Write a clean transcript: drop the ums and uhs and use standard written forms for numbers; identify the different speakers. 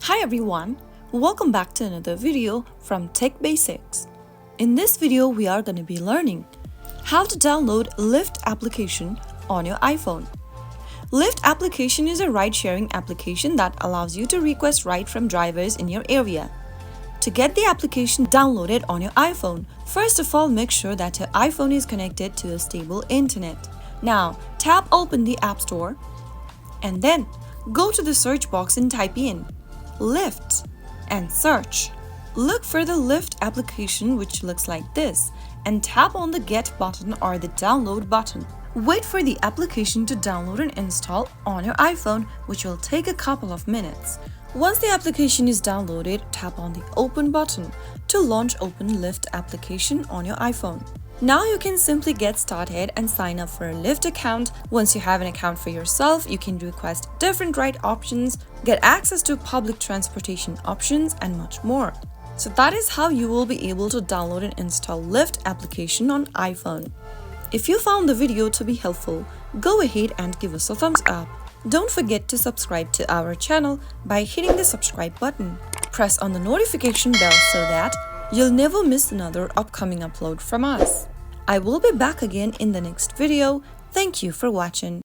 Speaker 1: Hi everyone, welcome back to another video from Tech Basics. In this video, we are going to be learning how to download Lyft application on your iPhone. Lyft application is a ride-sharing application that allows you to request ride from drivers in your area. To get the application downloaded on your iPhone, first of all, make sure that your iPhone is connected to a stable internet. Now, tap open the App Store and then go to the search box and type in Lyft and search. Look for the Lyft application, which looks like this, and tap on the Get button or the Download button. Wait for the application to download and install on your iPhone, which will take a couple of minutes. Once the application is downloaded, tap on the Open button to launch Open Lyft application on your iPhone. Now you can simply get started and sign up for a Lyft account. Once you have an account for yourself, you can request different ride options, get access to public transportation options, and much more. So that is how you will be able to download and install Lyft application on iPhone. If you found the video to be helpful, go ahead and give us a thumbs up. Don't forget to subscribe to our channel by hitting the subscribe button. Press on the notification bell so that you'll never miss another upcoming upload from us. I will be back again in the next video. Thank you for watching.